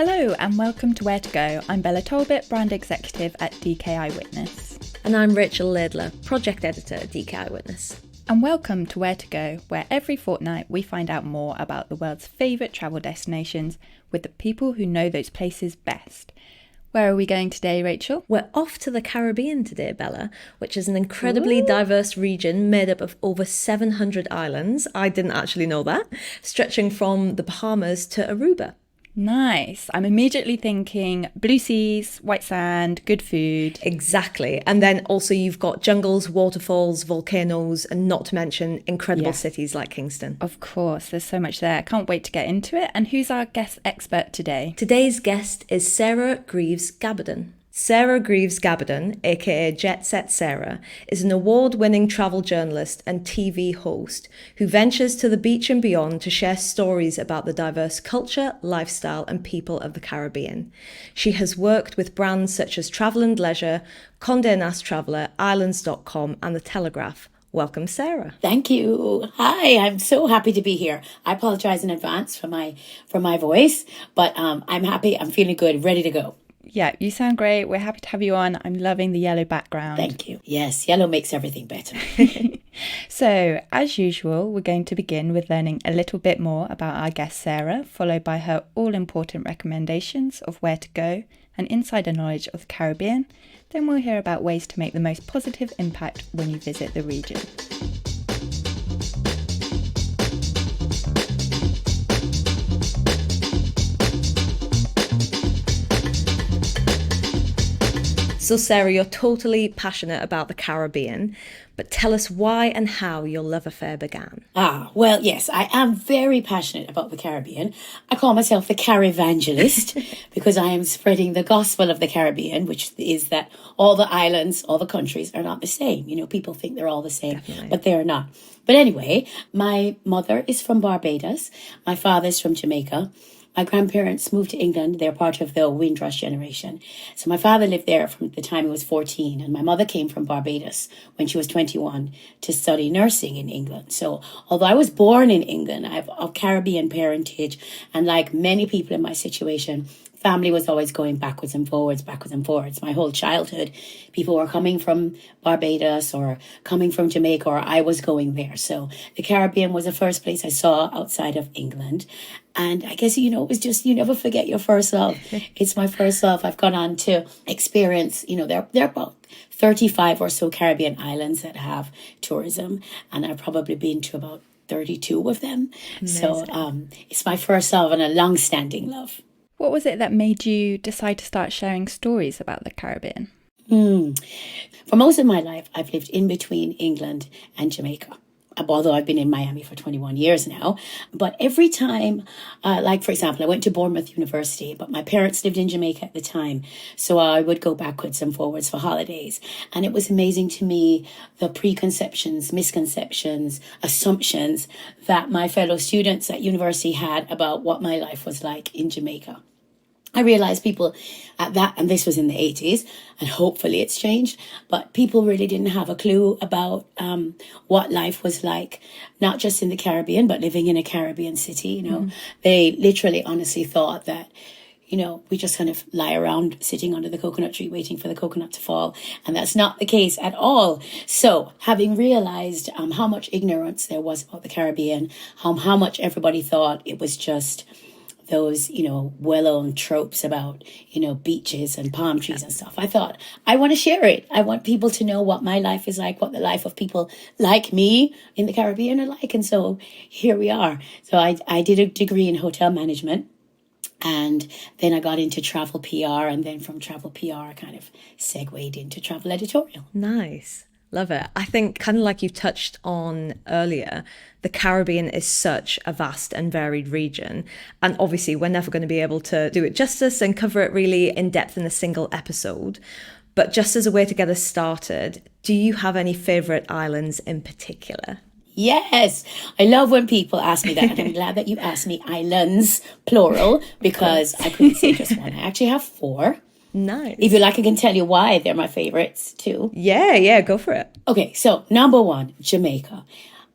Hello and welcome to Where to Go. I'm Bella Talbot, Brand Executive at DK Eyewitness. And I'm Rachel Laidler, Project Editor at DK Eyewitness. And welcome to Where to Go, where every fortnight we find out more about the world's favourite travel destinations with the people who know those places best. Where are we going today, Rachel? We're off to the Caribbean today, Bella, which is an incredibly diverse region made up of over 700 islands. I didn't actually know that. Stretching from the Bahamas to Aruba. Nice. I'm immediately thinking blue seas, white sand, good food. Exactly. And then also you've got jungles, waterfalls, volcanoes, and not to mention incredible cities like Kingston. Of course, there's so much there. I can't wait to get into it. And who's our guest expert today? Today's guest is Sarah Greaves-Gabbadon. Sarah Greaves-Gabbadon, aka Jet Set Sarah, is an award-winning travel journalist and TV host who ventures to the beach and beyond to share stories about the diverse culture, lifestyle and people of the Caribbean. She has worked with brands such as Travel and Leisure, Condé Nast Traveller, Islands.com and The Telegraph. Welcome, Sarah. Thank you. Hi, I'm so happy to be here. I apologize in advance for my voice, but I'm happy. I'm feeling good, ready to go. Yeah, you sound great. We're happy to have you on. I'm loving the yellow background. Thank you. Yes, yellow makes everything better. So, as usual, we're going to begin with learning a little bit more about our guest Sarah, followed by her all-important recommendations of where to go and insider knowledge of the Caribbean. Then we'll hear about ways to make the most positive impact when you visit the region. So Sarah, you're totally passionate about the Caribbean, but tell us why and how your love affair began. Well, yes, I am very passionate about the Caribbean. I call myself the Carivangelist because I am spreading the gospel of the Caribbean, which is that all the islands, all the countries are not the same. You know, people think they're all the same, Definitely. But they're not. But anyway, my mother is from Barbuda. My father is from Jamaica. My grandparents moved to England. They're part of the Windrush generation. So my father lived there from the time he was 14. And my mother came from Barbados when she was 21 to study nursing in England. So although I was born in England, I have a Caribbean parentage. And like many people in my situation, family was always going backwards and forwards. My whole childhood, people were coming from Barbados or coming from Jamaica, or I was going there. So the Caribbean was the first place I saw outside of England. And I guess, it was just, you never forget your first love. It's my first love. I've gone on to experience, there are about 35 or so Caribbean islands that have tourism. And I've probably been to about 32 of them. Amazing. So it's my first love and a long-standing love. What was it that made you decide to start sharing stories about the Caribbean? For most of my life, I've lived in between England and Jamaica, although I've been in Miami for 21 years now. But every time, like, for example, I went to Bournemouth University, but my parents lived in Jamaica at the time. So I would go backwards and forwards for holidays. And it was amazing to me, the preconceptions, misconceptions, assumptions that my fellow students at university had about what my life was like in Jamaica. I realized people at that, and this was in the 80s, and hopefully it's changed, but people really didn't have a clue about what life was like, not just in the Caribbean, but living in a Caribbean city. They literally honestly thought that, we just kind of lie around sitting under the coconut tree waiting for the coconut to fall. And that's not the case at all. So having realized how much ignorance there was about the Caribbean, how much everybody thought it was just those, well-known tropes about, beaches and palm trees and stuff. I thought, I want to share it. I want people to know what my life is like, what the life of people like me in the Caribbean are like. And so here we are. So I did a degree in hotel management. And then I got into travel PR. And then from travel PR, I kind of segued into travel editorial. Nice. Love it. I think, kind of like you touched on earlier, the Caribbean is such a vast and varied region. And obviously, we're never going to be able to do it justice and cover it really in depth in a single episode. But just as a way to get us started, do you have any favourite islands in particular? Yes, I love when people ask me that. And I'm glad that you asked me islands, plural, because I couldn't say just one. I actually have 4. Nice. If you like, I can tell you why they're my favorites too. Yeah, go for it. Okay, so number 1, Jamaica.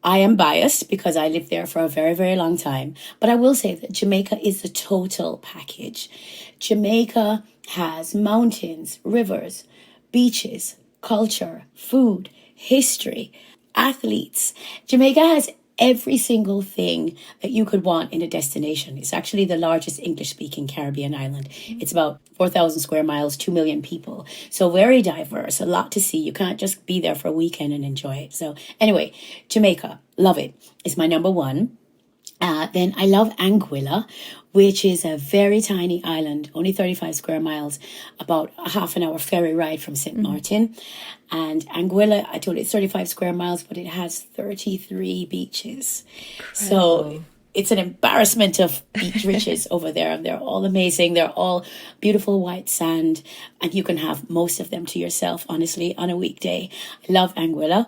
I am biased because I lived there for a very, very long time. But I will say that Jamaica is the total package. Jamaica has mountains, rivers, beaches, culture, food, history, athletes. Jamaica has every single thing that you could want in a destination. It's actually the largest English-speaking Caribbean island. It's about 4,000 square miles, 2 million people. So very diverse, a lot to see. You can't just be there for a weekend and enjoy it. So anyway, Jamaica, love it. It's my number one. Then I love Anguilla, which is a very tiny island, only 35 square miles, about a half an hour ferry ride from St. Martin. And Anguilla, I told you it's 35 square miles, but it has 33 beaches. Incredible. So it's an embarrassment of beach riches over there. And they're all amazing. They're all beautiful white sand. And you can have most of them to yourself, honestly, on a weekday. I love Anguilla.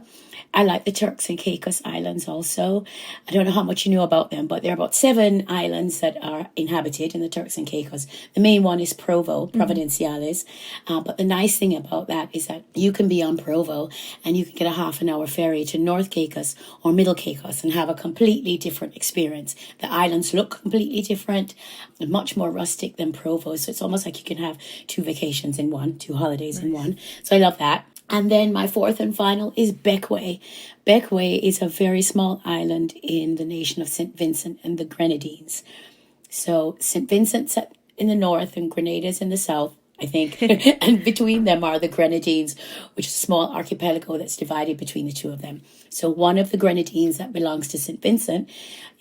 I like the Turks and Caicos Islands also. I don't know how much you know about them, but there are about 7 islands that are inhabited in the Turks and Caicos. The main one is Provo, Providenciales. But the nice thing about that is that you can be on Provo and you can get a half an hour ferry to North Caicos or Middle Caicos and have a completely different experience. The islands look completely different and much more rustic than Provo. So it's almost like you can have 2 vacations in one, 2 holidays in one. So I love that. And then my fourth and final is Bequia. Bequia is a very small island in the nation of St. Vincent and the Grenadines. So St. Vincent's in the north and Grenada's in the south, I think. And between them are the Grenadines, which is a small archipelago that's divided between the two of them. So one of the Grenadines that belongs to St. Vincent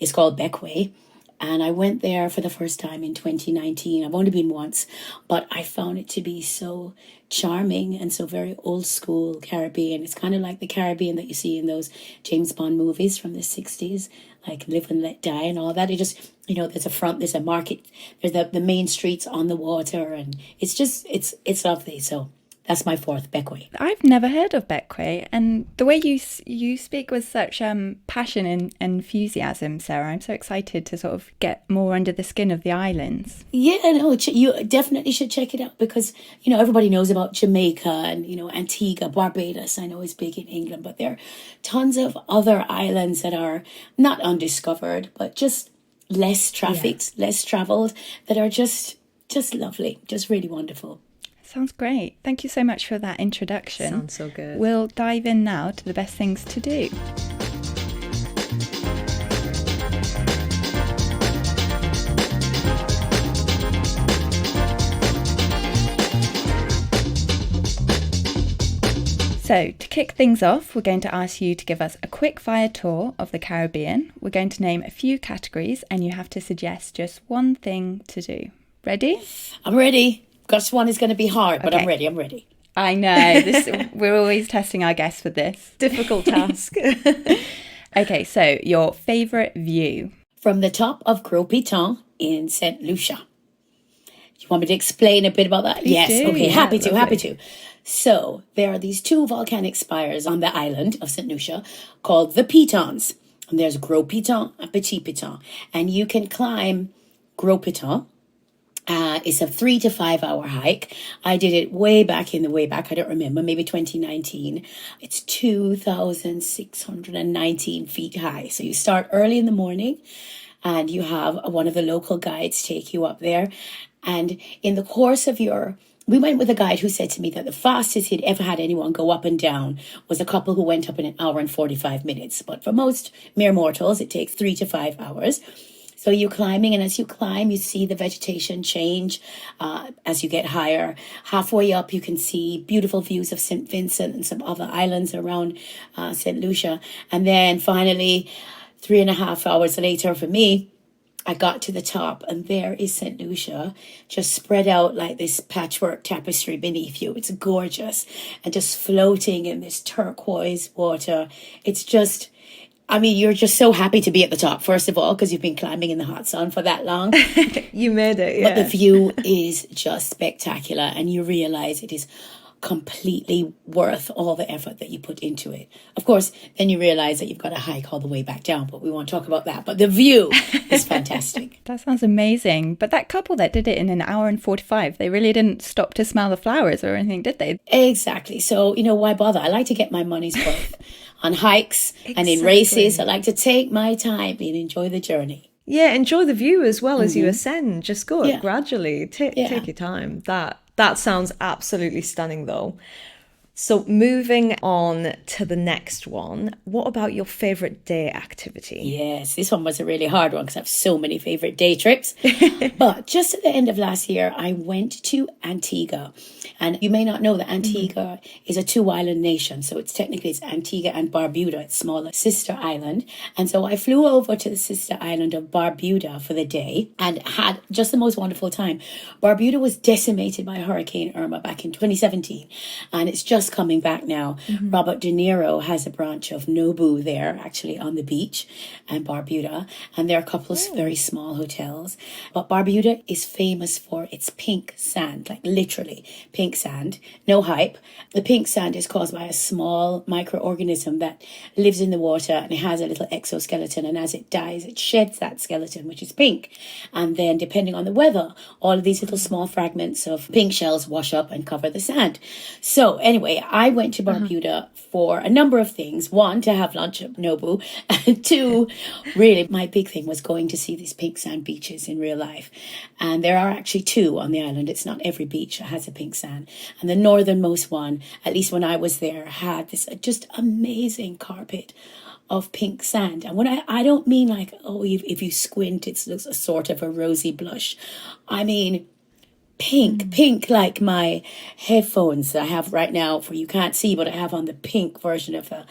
is called Bequia. And I went there for the first time in 2019. I've only been once, but I found it to be so charming and so very old school Caribbean. It's kind of like the Caribbean that you see in those James Bond movies from the 60s, like Live and Let Die and all that. It just, there's a market, there's the main streets on the water, and it's just, it's lovely. So that's my fourth, Bequia. I've never heard of Bequia, and the way you speak with such passion and enthusiasm, Sarah, I'm so excited to sort of get more under the skin of the islands. Yeah, no, you definitely should check it out because, everybody knows about Jamaica and, Antigua, Barbuda, I know is big in England, but there are tons of other islands that are not undiscovered, but just less trafficked, less traveled, that are just lovely, just really wonderful. Sounds great. Thank you so much for that introduction. Sounds so good. We'll dive in now to the best things to do. So, to kick things off, we're going to ask you to give us a quick fire tour of the Caribbean. We're going to name a few categories and you have to suggest just one thing to do. Ready? I'm ready. Gosh, one is going to be hard, but okay. I'm ready. I know. We're always testing our guests with this. Difficult task. Okay, so your favourite view? From the top of Pitons in St Lucia. Do you want me to explain a bit about that? Please yes. do. Okay, Yeah, happy lovely. to. So there are these 2 volcanic spires on the island of St Lucia called the Pitons. And there's Gros Piton and Petit Piton. And you can climb Gros Piton. It's a 3 to 5 hour hike. I did it way back, I don't remember, maybe 2019. It's 2,619 feet high. So you start early in the morning and you have one of the local guides take you up there. And in the course of we went with a guide who said to me that the fastest he'd ever had anyone go up and down was a couple who went up in 1 hour and 45 minutes. But for most mere mortals, it takes 3 to 5 hours. So you're climbing, and as you climb, you see the vegetation change as you get higher. Halfway up, you can see beautiful views of St. Vincent and some other islands around St. Lucia. And then finally, 3.5 hours later for me, I got to the top, and there is St. Lucia just spread out like this patchwork tapestry beneath you. It's gorgeous, and just floating in this turquoise water. It's just... you're just so happy to be at the top, first of all, because you've been climbing in the hot sun for that long. You made it, yeah. But the view is just spectacular, and you realize it is completely worth all the effort that you put into it. Of course, then you realize that you've got to hike all the way back down, but we won't talk about that. But the view is fantastic. That sounds amazing. But that couple that did it in 1 hour and 45, they really didn't stop to smell the flowers or anything, did they? Exactly. So, why bother? I like to get my money's worth. on hikes and in races. I like to take my time and enjoy the journey. Yeah, enjoy the view as well as you ascend. Just go Yeah. gradually. Take your time. That sounds absolutely stunning, though. So moving on to the next one, what about your favourite day activity? Yes, this one was a really hard one because I have so many favourite day trips. But just at the end of last year, I went to Antigua. And you may not know that Antigua is a two-island nation. So it's Antigua and Barbuda, its smaller sister island. And so I flew over to the sister island of Barbuda for the day and had just the most wonderful time. Barbuda was decimated by Hurricane Irma back in 2017. And it's just coming back now. Robert De Niro has a branch of Nobu there, actually on the beach, and Barbuda, and there are a couple of very small hotels. But Barbuda is famous for its pink sand, like literally pink sand, no hype. The pink sand is caused by a small microorganism that lives in the water, and it has a little exoskeleton, and as it dies, it sheds that skeleton, which is pink. And then depending on the weather, all of these little small fragments of pink shells wash up and cover the sand. So anyway, I went to Barbuda for a number of things. One, to have lunch at Nobu. And two, really, my big thing was going to see these pink sand beaches in real life. And there are actually two on the island. It's not every beach that has a pink sand. And the northernmost one, at least when I was there, had this just amazing carpet of pink sand. And when I don't mean like, if you squint, it looks a sort of a rosy blush. I mean, pink like my headphones that I have right now, for you can't see, but I have on the pink version of the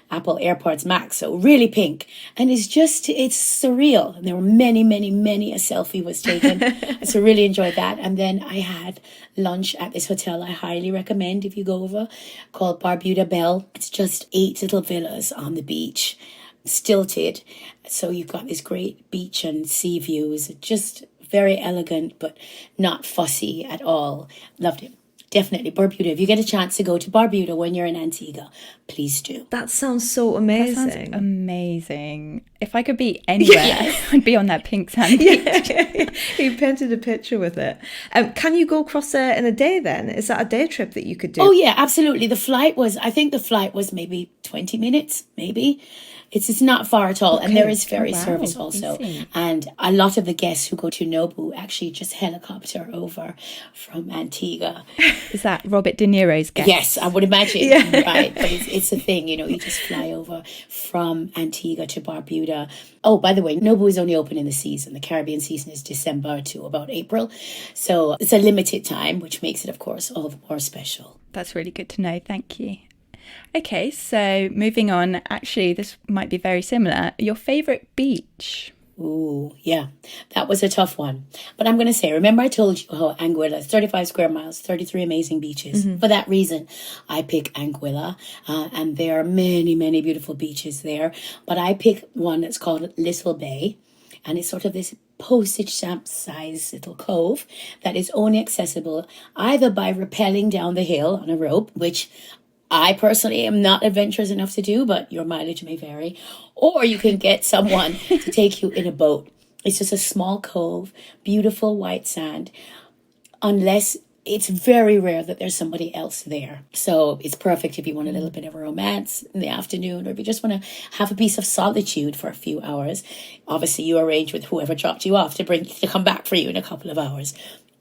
Apple AirPods Max, so really pink, and it's surreal. And there were many a selfie was taken. So really enjoyed that. And then I had lunch at this hotel I highly recommend if you go over, called Barbuda Belle. It's just 8 little villas on the beach, stilted, so you've got this great beach and sea views. Just very elegant, but not fussy at all. Loved it. Definitely Barbuda. If you get a chance to go to Barbuda when you're in Antigua, please do. That sounds so amazing. That sounds amazing. If I could be anywhere, I'd be on that pink sand beach. You painted a picture with it. Can you go across there in a day then? Is that a day trip that you could do? Oh yeah, absolutely. I think the flight was maybe 20 minutes, maybe. It's not far at all. Okay. And there is ferry service also. And a lot of the guests who go to Nobu actually just helicopter over from Antigua. Is that Robert De Niro's guest? Yes, I would imagine. Yeah. Right. But it's a thing, you just fly over from Antigua to Barbuda. Oh, by the way, Nobu is only open in the season. The Caribbean season is December to about April. So it's a limited time, which makes it, of course, all the more special. That's really good to know. Thank you. Okay, so moving on, actually, this might be very similar. Your favourite beach? Ooh, yeah, that was a tough one. But I'm going to say, remember I told you how Anguilla is 35 square miles, 33 amazing beaches. For that reason, I pick Anguilla. And there are many beautiful beaches there. But I pick one that's called Little Bay. And it's sort of this postage stamp size little cove that is only accessible either by rappelling down the hill on a rope, which I personally am not adventurous enough to do, but your mileage may vary. Or you can get someone to take you in a boat. It's just a small cove, beautiful white sand, unless it's very rare that there's somebody else there. So it's perfect if you want a little bit of a romance in the afternoon, or if you just want to have a piece of solitude for a few hours. Obviously, you arrange with whoever dropped you off to come back for you in a couple of hours.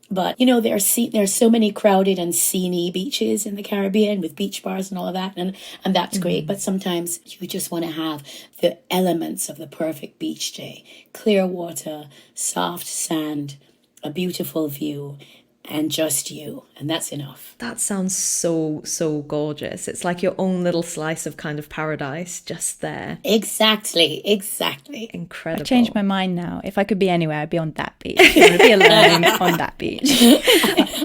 But, there are so many crowded and sceney beaches in the Caribbean with beach bars and all of that. And that's great. But sometimes you just want to have the elements of the perfect beach day. Clear water, soft sand, a beautiful view, and just you. And that's enough. That sounds so gorgeous. It's like your own little slice of kind of paradise just there. Exactly. Incredible. I've changed my mind now. If I could be anywhere, I'd be on that beach. I would be alone on that beach.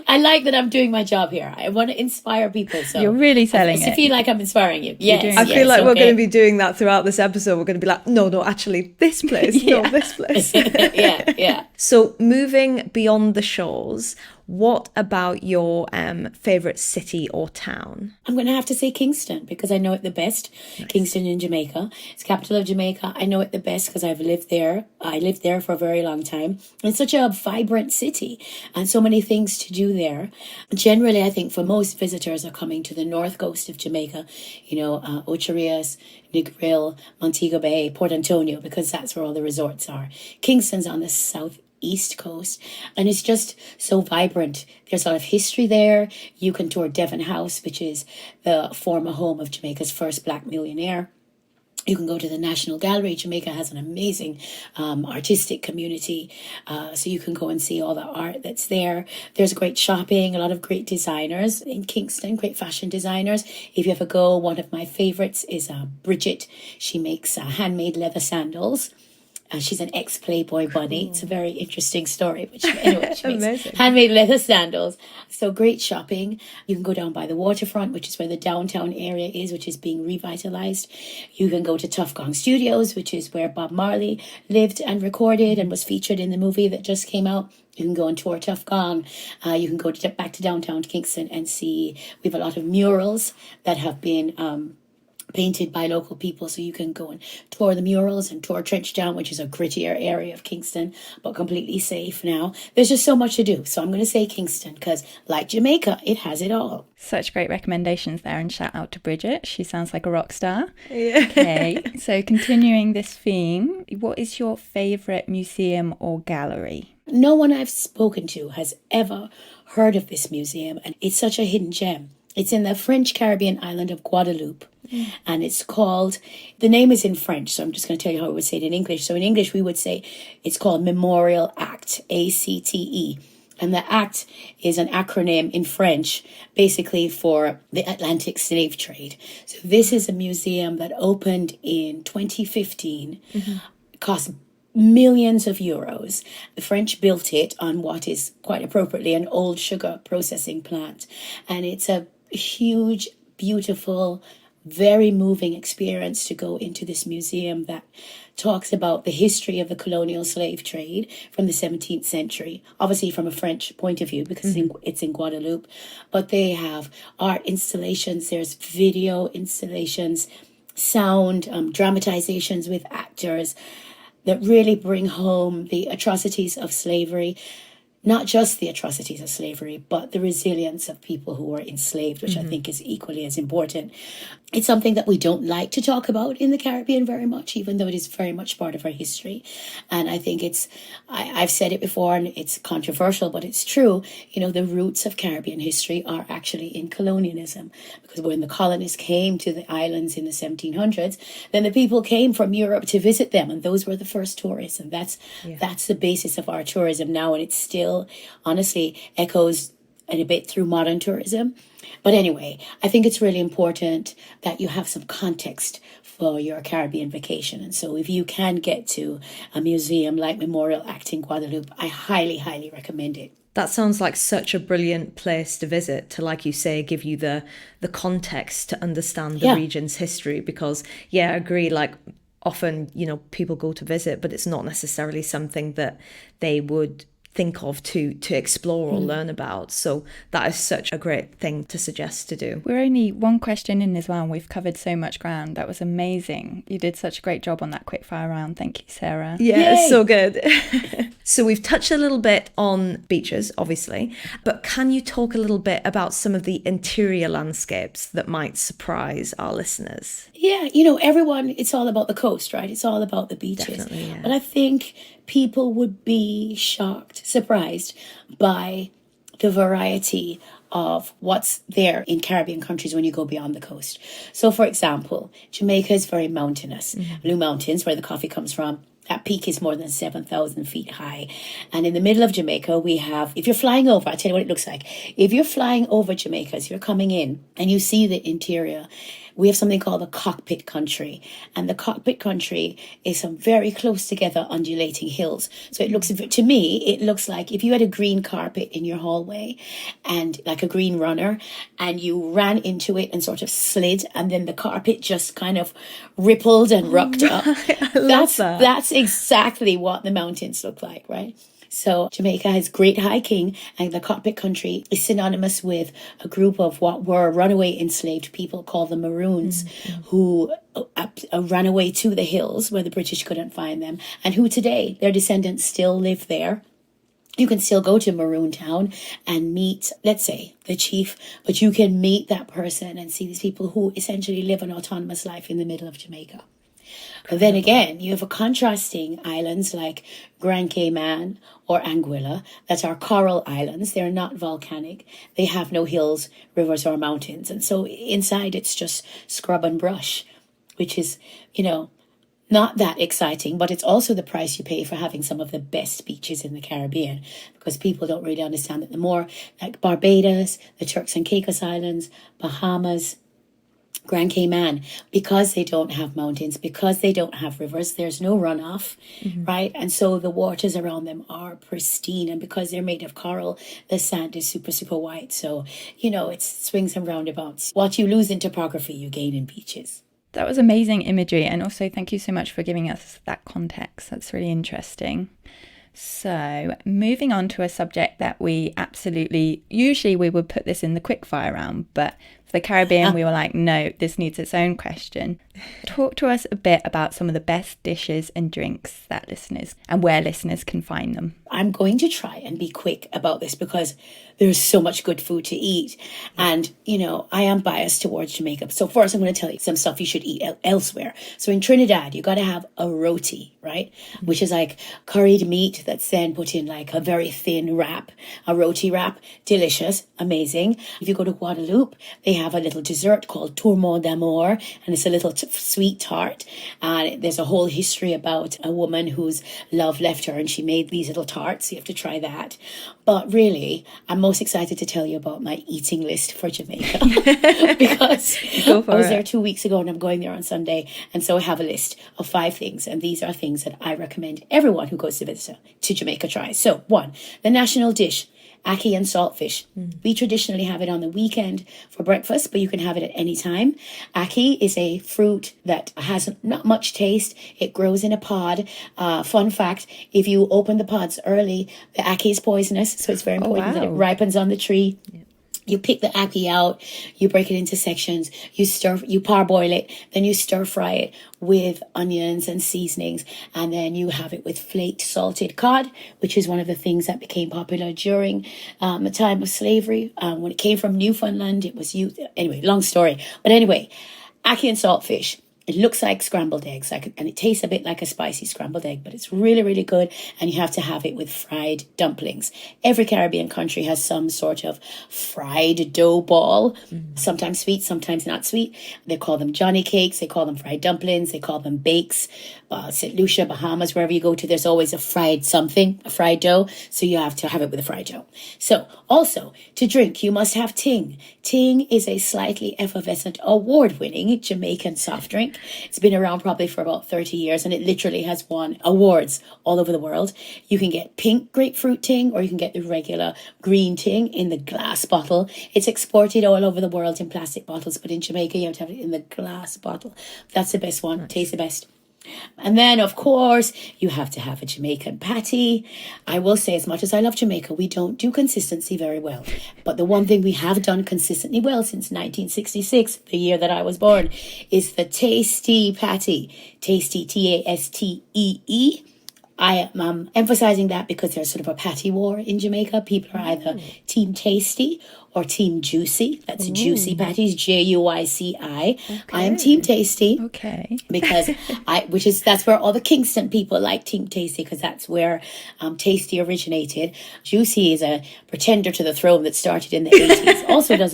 I like that I'm doing my job here. I want to inspire people. So you're really selling it. I feel like I'm inspiring you. Yes. I feel like we're going to be doing that throughout this episode. We're going to be like, no, actually, this place. No, this place. Yeah. So moving beyond the shores, What about your favourite city or town? I'm going to have to say Kingston because I know it the best. Nice. Kingston in Jamaica. It's capital of Jamaica. I know it the best because I've lived there. I lived there for a very long time. It's such a vibrant city and so many things to do there. Generally, I think for most visitors are coming to the north coast of Jamaica, Ocho Rios, Negril, Montego Bay, Port Antonio, because that's where all the resorts are. Kingston's on the southeast coast, and it's just so vibrant. There's a lot of history there. You can tour Devon House, which is the former home of Jamaica's first black millionaire. You can go to the National Gallery. Jamaica has an amazing artistic community. So you can go and see all the art that's there. There's great shopping, a lot of great designers in Kingston, great fashion designers. If you ever go, one of my favorites is Bridget. She makes handmade leather sandals. She's an ex-Playboy bunny. It's a very interesting story. But she makes handmade leather sandals. So great shopping. You can go down by the waterfront, which is where the downtown area is, which is being revitalized. You can go to Tough Gong Studios, which is where Bob Marley lived and recorded and was featured in the movie that just came out. You can go and tour Tough Gong. You can go back to downtown Kingston and see. We have a lot of murals that have been painted by local people, so you can go and tour the murals and tour Trenchtown, which is a grittier area of Kingston, but completely safe now. There's just so much to do. So I'm going to say Kingston because, like Jamaica, it has it all. Such great recommendations there, and shout out to Bridget. She sounds like a rock star. Yeah. Okay, so continuing this theme, what is your favourite museum or gallery? No one I've spoken to has ever heard of this museum, and it's such a hidden gem. It's in the French Caribbean island of Guadeloupe. And it's called, the name is in French, so I'm just going to tell you how I would say it in English. So in English, we would say it's called Memorial Act, ACTE. And the act is an acronym in French, basically for the Atlantic slave trade. So this is a museum that opened in 2015, cost millions of euros. The French built it on what is quite appropriately an old sugar processing plant. And it's a huge, beautiful, very moving experience to go into this museum that talks about the history of the colonial slave trade from the 17th century, obviously from a French point of view because it's in Guadeloupe. But they have art installations, there's video installations, sound, dramatizations with actors that really bring home the atrocities of slavery. Not just the atrocities of slavery, but the resilience of people who were enslaved, which I think is equally as important. It's something that we don't like to talk about in the Caribbean very much, even though it is very much part of our history. And I think I've said it before and it's controversial, but it's true. The roots of Caribbean history are actually in colonialism, because when the colonists came to the islands in the 1700s, then the people came from Europe to visit them. And those were the first tourists. And that's the basis of our tourism now. And it's still honestly echoes a bit through modern tourism. But anyway, I think it's really important that you have some context for your Caribbean vacation. And so if you can get to a museum like Memorial Act in Guadeloupe, I highly, highly recommend it. That sounds like such a brilliant place to visit, to, like you say, give you the context to understand the region's history. Because, I agree, like often, people go to visit, but it's not necessarily something that they would think of to explore or learn about. So that is such a great thing to suggest to do. We're only one question in as well, and we've covered so much ground. That was amazing. You did such a great job on that quickfire round. Thank you, Sarah. Yeah, it's so good. So we've touched a little bit on beaches, obviously, but can you talk a little bit about some of the interior landscapes that might surprise our listeners? Yeah, everyone, it's all about the coast, right? It's all about the beaches. Definitely, yeah. But I think people would be shocked, surprised by the variety of what's there in Caribbean countries when you go beyond the coast. So, for example, Jamaica is very mountainous. Blue Mountains, where the coffee comes from, that peak is more than 7,000 feet high. And in the middle of Jamaica, we have, if you're flying over, I'll tell you what it looks like. If you're flying over Jamaica, as you're coming in and you see the interior, we have something called the cockpit country. And the cockpit country is some very close together undulating hills. So it looks, to me, it looks like if you had a green carpet in your hallway and like a green runner, and you ran into it and sort of slid, and then the carpet just kind of rippled and rucked up. That's exactly what the mountains look like, right? So Jamaica has great hiking, and the cockpit country is synonymous with a group of what were runaway enslaved people called the Maroons, who ran away to the hills where the British couldn't find them, and who today, their descendants still live there. You can still go to Maroon Town and meet, let's say, the chief, but you can meet that person and see these people who essentially live an autonomous life in the middle of Jamaica. But then again, you have a contrasting islands like Grand Cayman or Anguilla that are coral islands. They're not volcanic. They have no hills, rivers, or mountains. And so inside it's just scrub and brush, which is, not that exciting, but it's also the price you pay for having some of the best beaches in the Caribbean, because people don't really understand that the more like Barbuda, the Turks and Caicos Islands, Bahamas, Grand Cayman, because they don't have mountains, because they don't have rivers, there's no runoff, right? And so the waters around them are pristine. And because they're made of coral, the sand is super, super white. So, it swings and roundabouts. What you lose in topography, you gain in beaches. That was amazing imagery. And also thank you so much for giving us that context. That's really interesting. So moving on to a subject that we usually we would put this in the quickfire round, but for the Caribbean, we were like, no, this needs its own question. Talk to us a bit about some of the best dishes and drinks and where listeners can find them. I'm going to try and be quick about this because there's so much good food to eat. And, I am biased towards Jamaica. So first, I'm going to tell you some stuff you should eat elsewhere. So in Trinidad, you got to have a roti, right? Which is like curried meat that's then put in like a very thin wrap, a roti wrap. Delicious, amazing. If you go to Guadeloupe, they have a little dessert called tourment d'amour, and it's a little sweet tart. And there's a whole history about a woman whose love left her and she made these little tarts. You have to try that. But really, I'm most excited to tell you about my eating list for Jamaica because I was there 2 weeks ago and I'm going there on Sunday. And so I have a list of 5 things. And these are things that I recommend everyone who goes to visit to Jamaica tries. So 1, the national dish, ackee and saltfish. We traditionally have it on the weekend for breakfast, but you can have it at any time. Ackee is a fruit that has not much taste. It grows in a pod. Fun fact, if you open the pods early, the ackee is poisonous, so it's very important that it ripens on the tree. Yeah. You pick the ackee out, you break it into sections, you parboil it, then you stir fry it with onions and seasonings, and then you have it with flaked salted cod, which is one of the things that became popular during the time of slavery. When it came from Newfoundland, it was used. Anyway, long story. But anyway, ackee and saltfish. It looks like scrambled eggs, and it tastes a bit like a spicy scrambled egg, but it's really, really good. And you have to have it with fried dumplings. Every Caribbean country has some sort of fried dough ball, sometimes sweet, sometimes not sweet. They call them Johnny cakes. They call them fried dumplings. They call them bakes. St Lucia, Bahamas, wherever you go to, there's always a fried dough. So you have to have it with a fried dough. So also to drink, you must have ting. Ting is a slightly effervescent, award-winning Jamaican soft drink. It's been around probably for about 30 years, and it literally has won awards all over the world. You can get pink grapefruit ting, or you can get the regular green ting in the glass bottle. It's exported all over the world in plastic bottles, but in Jamaica, you have to have it in the glass bottle. That's the best one. Nice. Tastes the best. And then, of course, you have to have a Jamaican patty. I will say, as much as I love Jamaica, we don't do consistency very well. But the one thing we have done consistently well since 1966, the year that I was born, is the tasty patty. Tasty, Tastee. I am emphasizing that because there's sort of a patty war in Jamaica. People are either team tasty or team juicy. That's juicy patties, Juici. Okay. I am team tasty. Okay. Because that's where all the Kingston people like team tasty, because that's where tasty originated. Juicy is a pretender to the throne that started in the 80s. also does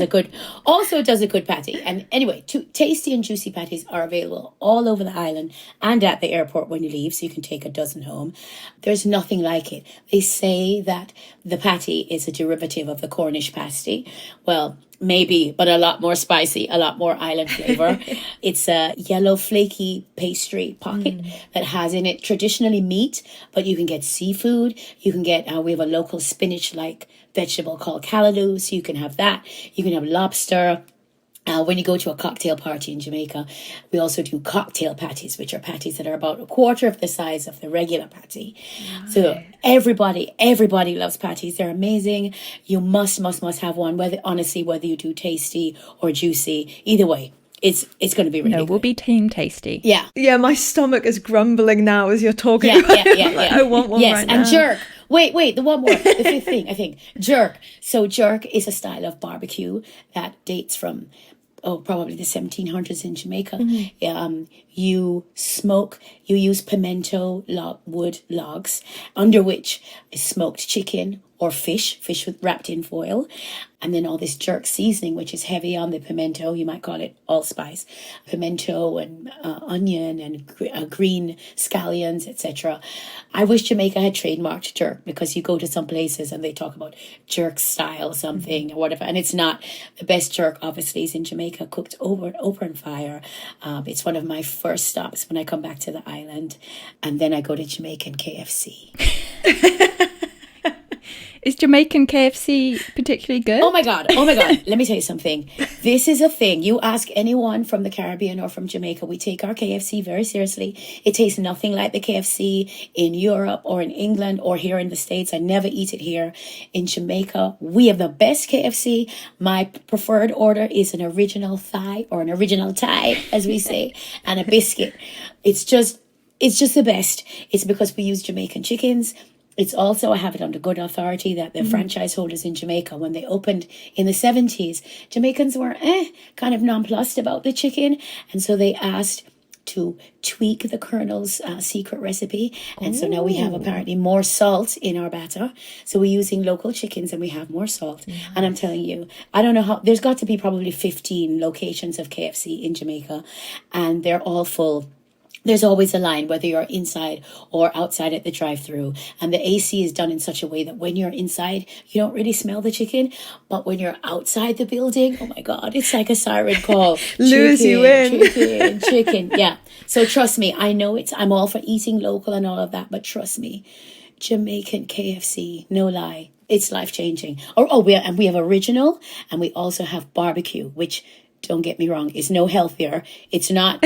a good patty. And anyway, tasty and juicy patties are available all over the island and at the airport when you leave, so you can take a dozen home. There's nothing like it. They say that the patty is a derivative of the Cornish pasty. Well, Maybe, but a lot more spicy, a lot more island flavor. It's a yellow flaky pastry pocket that has in it traditionally meat, but you can get seafood. You can get, we have a local spinach-like vegetable called callaloo, so you can have that. You can have lobster. When you go to a cocktail party in Jamaica, we also do cocktail patties, which are patties that are about a quarter of the size of the regular patty. Right. So everybody loves patties. They're amazing. You must have one, whether you do tasty or juicy. Either way, it's going to be really good. We'll be team tasty. Yeah. Yeah, my stomach is grumbling now as you're talking. Yeah. I want one right now. And jerk. Wait, the one more. The fifth thing, I think. Jerk. So jerk is a style of barbecue that dates from probably the 1700s in Jamaica. You use pimento wood logs under which is smoked chicken or fish wrapped in foil. And then all this jerk seasoning, which is heavy on the pimento. You might call it allspice, pimento and onion and green scallions, etc. I wish Jamaica had trademarked jerk, because you go to some places and they talk about jerk style something or whatever. And it's not. The best jerk, obviously, is in Jamaica, cooked over open fire. It's one of my first stops when I come back to the island. And then I go to Jamaican KFC. Is Jamaican KFC particularly good? Oh my God. Let me tell you something. This is a thing. You ask anyone from the Caribbean or from Jamaica, we take our KFC very seriously. It tastes nothing like the KFC in Europe or in England or here in the States. I never eat it here. In Jamaica, we have the best KFC. My preferred order is an original thigh, or an original Thai, as we say, and a biscuit. It's just the best. It's because we use Jamaican chickens. It's also, I have it under good authority, that the franchise holders in Jamaica, when they opened in the 70s, Jamaicans were kind of nonplussed about the chicken. And so they asked to tweak the Colonel's secret recipe. And so now we have apparently more salt in our batter. So we're using local chickens and we have more salt. Mm-hmm. And I'm telling you, I don't know how, there's got to be probably 15 locations of KFC in Jamaica, and they're all full. There's always a line, whether you're inside or outside at the drive-thru. And the AC is done in such a way that when you're inside, you don't really smell the chicken. But when you're outside the building, oh my God, it's like a siren call. Lose you in. Chicken. Yeah. So trust me, I know I'm all for eating local and all of that. But trust me, Jamaican KFC, no lie, it's life-changing. We have original, and we also have barbecue, which, don't get me wrong, is no healthier. It's not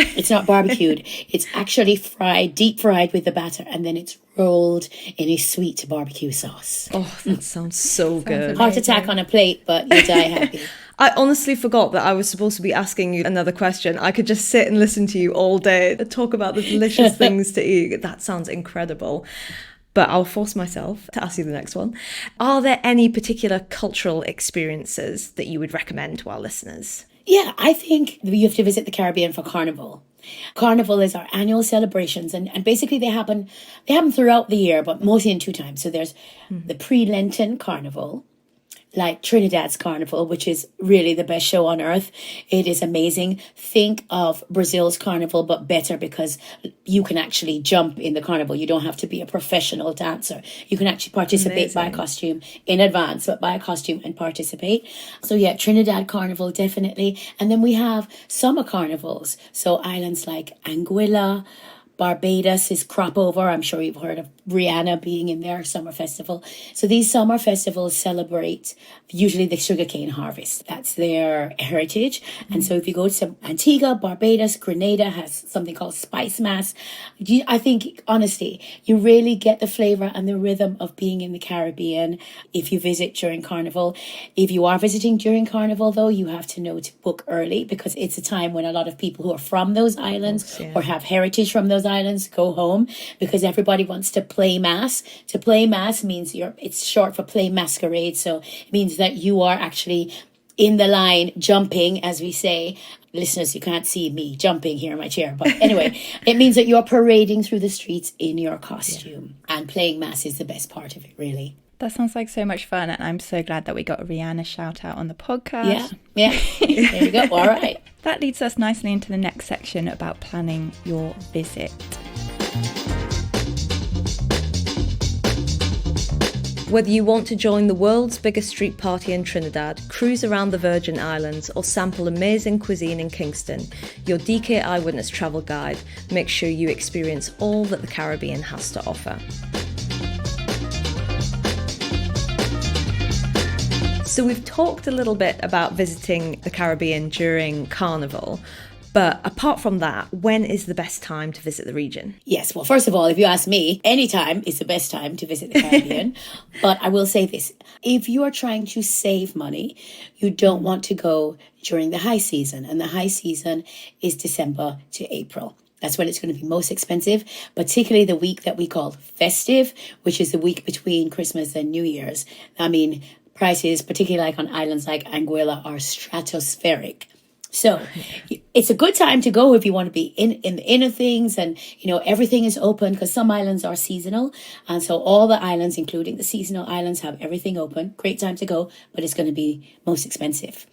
barbecued. It's actually deep fried with the batter, and then it's rolled in a sweet barbecue sauce. Oh, that sounds so good. Heart attack on a plate, but you die happy. I honestly forgot that I was supposed to be asking you another question. I could just sit and listen to you all day and talk about the delicious things to eat. That sounds incredible. But I'll force myself to ask you the next one. Are there any particular cultural experiences that you would recommend to our listeners? Yeah, I think you have to visit the Caribbean for Carnival. Carnival is our annual celebrations, and basically they happen throughout the year, but mostly in two times. So there's the pre-Lenten Carnival, like Trinidad's Carnival, which is really the best show on earth. It is amazing. Think of Brazil's Carnival, but better, because you can actually jump in the carnival. You don't have to be a professional dancer. You can actually participate by costume in advance, but buy a costume and participate. So yeah, Trinidad Carnival, definitely. And then we have summer carnivals. So islands like Anguilla, Barbuda is crop over. I'm sure you've heard of Rihanna being in their summer festival. So these summer festivals celebrate usually the sugarcane harvest. That's their heritage. And so if you go to Antigua, Barbados, Grenada has something called Spice Mass. I think, honestly, you really get the flavor and the rhythm of being in the Caribbean if you visit during Carnival. If you are visiting during Carnival, though, you have to know to book early, because it's a time when a lot of people who are from those islands or have heritage from those islands go home, because everybody wants to play mass. To play mass means it's short for play masquerade. So it means that you are actually in the line jumping, as we say. Listeners, you can't see me jumping here in my chair. But anyway, it means that you're parading through the streets in your costume. Yeah. And playing mass is the best part of it, really. That sounds like so much fun, and I'm so glad that we got a Rihanna shout out on the podcast. Yeah. There we go. All right. That leads us nicely into the next section about planning your visit. Whether you want to join the world's biggest street party in Trinidad, cruise around the Virgin Islands, or sample amazing cuisine in Kingston, your DK Eyewitness travel guide makes sure you experience all that the Caribbean has to offer. So we've talked a little bit about visiting the Caribbean during Carnival. But apart from that, when is the best time to visit the region? Yes, well, first of all, if you ask me, any time is the best time to visit the Caribbean. But I will say this, if you are trying to save money, you don't want to go during the high season. And the high season is December to April. That's when it's going to be most expensive, particularly the week that we call festive, which is the week between Christmas and New Year's. I mean, prices, particularly like on islands like Anguilla, are stratospheric. So it's a good time to go if you want to be in the inner things, and, you know, everything is open because some islands are seasonal. And so all the islands, including the seasonal islands, have everything open. Great time to go, but it's going to be most expensive.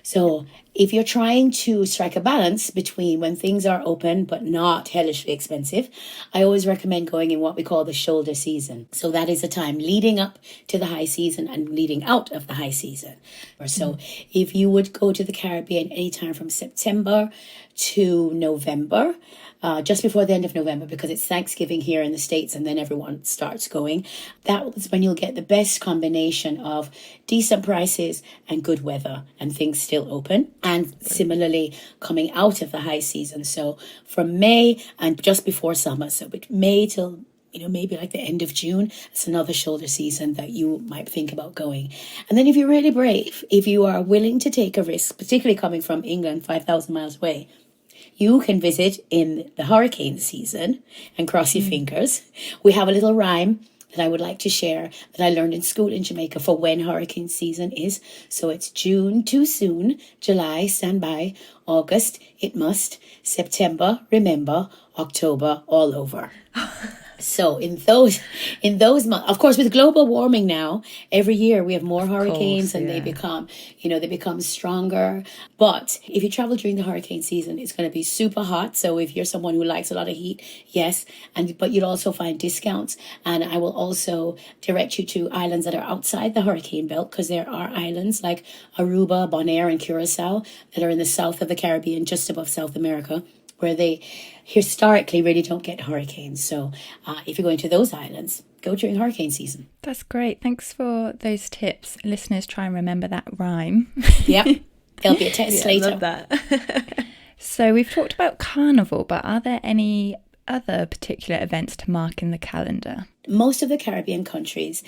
So if you're trying to strike a balance between when things are open but not hellishly expensive, I always recommend going in what we call the shoulder season. So that is a time leading up to the high season and leading out of the high season. So if you would go to the Caribbean anytime from September to November, just before the end of November, because it's Thanksgiving here in the States and then everyone starts going. That is when you'll get the best combination of decent prices and good weather and things still open. And similarly, coming out of the high season. So from May and just before summer, so May till, you know, maybe like the end of June, it's another shoulder season that you might think about going. And then if you're really brave, if you are willing to take a risk, particularly coming from England, 5,000 miles away, you can visit in the hurricane season and cross your fingers. We have a little rhyme that I would like to share that I learned in school in Jamaica for when hurricane season is. So it's June, too soon, July, stand by, August, it must, September, remember, October, all over. So in those months, of course, with global warming now, every year we have more hurricanes and they become stronger. But if you travel during the hurricane season, it's going to be super hot. So if you're someone who likes a lot of heat, yes. But you'll also find discounts. And I will also direct you to islands that are outside the hurricane belt, because there are islands like Aruba, Bonaire, and Curacao that are in the south of the Caribbean, just above South America, where they historically really don't get hurricanes. So if you're going to those islands, go during hurricane season. That's great. Thanks for those tips. Listeners, try and remember that rhyme. Yep. There'll be a test later. I love that. So we've talked about Carnival, but are there any other particular events to mark in the calendar? Most of the Caribbean countries,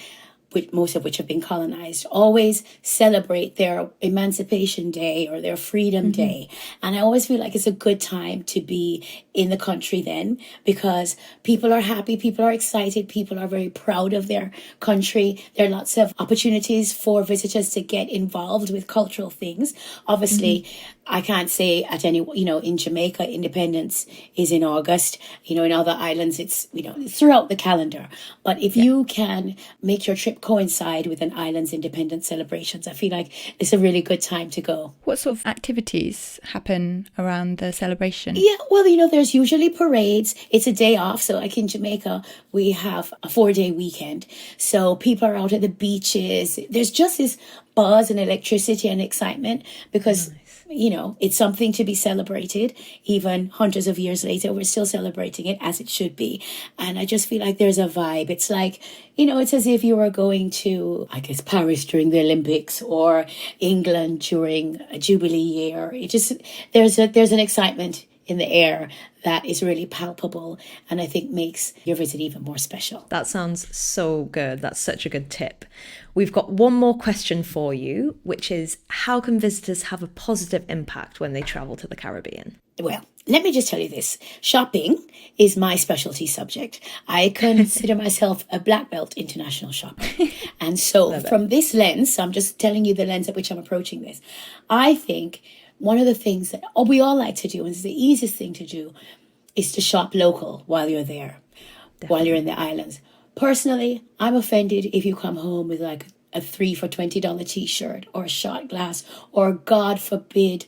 most of which have been colonized, always celebrate their Emancipation Day or their Freedom Day. And I always feel like it's a good time to be in the country then, because people are happy, people are excited, people are very proud of their country. There are lots of opportunities for visitors to get involved with cultural things. Obviously, I can't say at any, in Jamaica, independence is in August. In other islands, it's throughout the calendar. But if you can make your trip coincide with an island's independence celebrations, I feel like it's a really good time to go. What sort of activities happen around the celebration? Yeah, well, there's usually parades. It's a day off. So like in Jamaica, we have a 4-day weekend. So people are out at the beaches. There's just this buzz and electricity and excitement because it's something to be celebrated. Even hundreds of years later, we're still celebrating it as it should be. And I just feel like there's a vibe. It's like, it's as if you were going to, I guess, Paris during the Olympics or England during a Jubilee year. There's an excitement in the air that is really palpable and I think makes your visit even more special. That sounds so good. That's such a good tip. We've got one more question for you, which is, how can visitors have a positive impact when they travel to the Caribbean? Well, let me just tell you this. Shopping is my specialty subject. I consider myself a black belt international shopper. And so from this lens, I'm just telling you the lens at which I'm approaching this. I think one of the things that we all like to do, and it's the easiest thing to do, is to shop local while you're there, while you're in the islands. Personally, I'm offended if you come home with like a 3 for $20 t-shirt or a shot glass, or God forbid,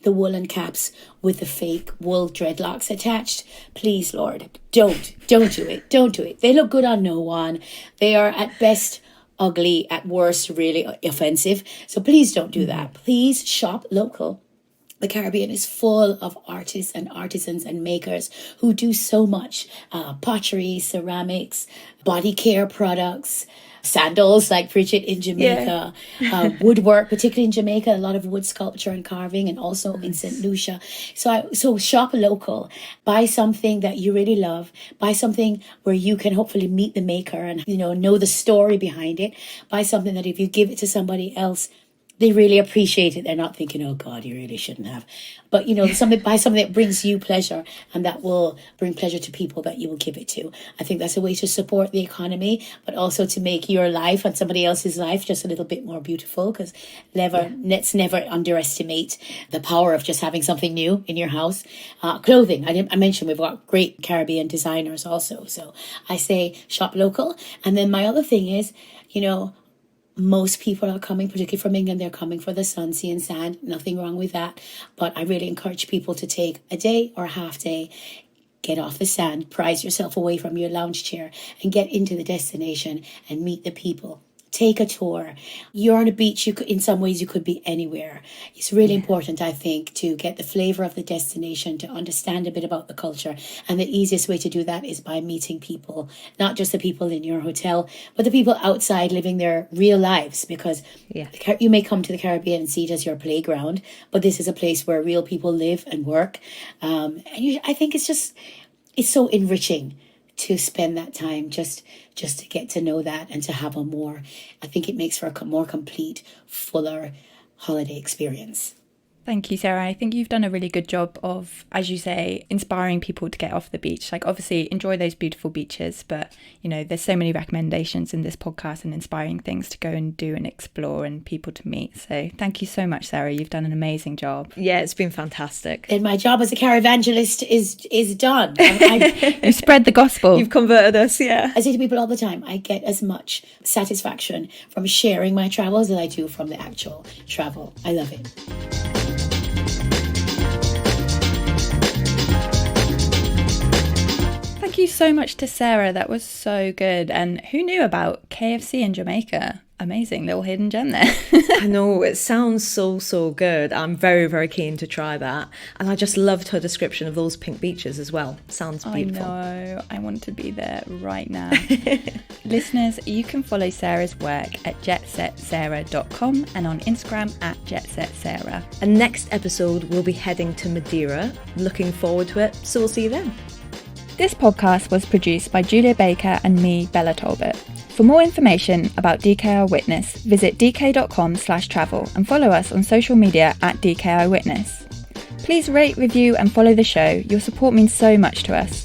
the woolen caps with the fake wool dreadlocks attached. Please, Lord, don't do it. Don't do it. They look good on no one. They are at best ugly, at worst, really offensive. So please don't do that. Please shop local. The Caribbean is full of artists and artisans and makers who do so much. Pottery, ceramics, body care products, sandals like Bridget in Jamaica, woodwork, particularly in Jamaica, a lot of wood sculpture and carving, and also in St Lucia. So shop local, buy something that you really love, buy something where you can hopefully meet the maker and know the story behind it. Buy something that if you give it to somebody else, they really appreciate it. They're not thinking, oh God, you really shouldn't have. But, buy something that brings you pleasure and that will bring pleasure to people that you will give it to. I think that's a way to support the economy, but also to make your life and somebody else's life just a little bit more beautiful, because let's never underestimate the power of just having something new in your house. Clothing, I mentioned we've got great Caribbean designers also. So I say shop local. And then my other thing is, most people are coming, particularly from England, they're coming for the sun, sea and sand. Nothing wrong with that. But I really encourage people to take a day or a half day, get off the sand, prize yourself away from your lounge chair and get into the destination and meet the people. Take a tour. You're on a beach. In some ways, you could be anywhere. It's really important, I think, to get the flavor of the destination, to understand a bit about the culture. And the easiest way to do that is by meeting people, not just the people in your hotel, but the people outside living their real lives. Because you may come to the Caribbean and see it as your playground, but this is a place where real people live and work. I think it's so enriching to spend that time just to get to know that and to have I think it makes for a more complete, fuller holiday experience. Thank you, Sarah. I think you've done a really good job of, as you say, inspiring people to get off the beach. Like, obviously, enjoy those beautiful beaches, but, there's so many recommendations in this podcast and inspiring things to go and do and explore and people to meet. So thank you so much, Sarah. You've done an amazing job. Yeah, it's been fantastic. And my job as a Carivangelist is done. You spread the gospel. You've converted us, yeah. I say to people all the time, I get as much satisfaction from sharing my travels as I do from the actual travel. I love it. Thank you so much to Sarah. That was so good. And who knew about KFC in Jamaica? Amazing little hidden gem there. I know, it sounds so good. I'm very, very keen to try that. And I just loved her description of those pink beaches as well. Sounds beautiful. I know. I want to be there right now. Listeners, you can follow Sarah's work at jetsetsarah.com and on Instagram at jetsetsarah. And next episode, we'll be heading to Madeira. Looking forward to it. So we'll see you then. This podcast was produced by Julia Baker and me, Bella Talbot. For more information about DKI Witness, visit dk.com/travel and follow us on social media at DKI Witness. Please rate, review and follow the show. Your support means so much to us.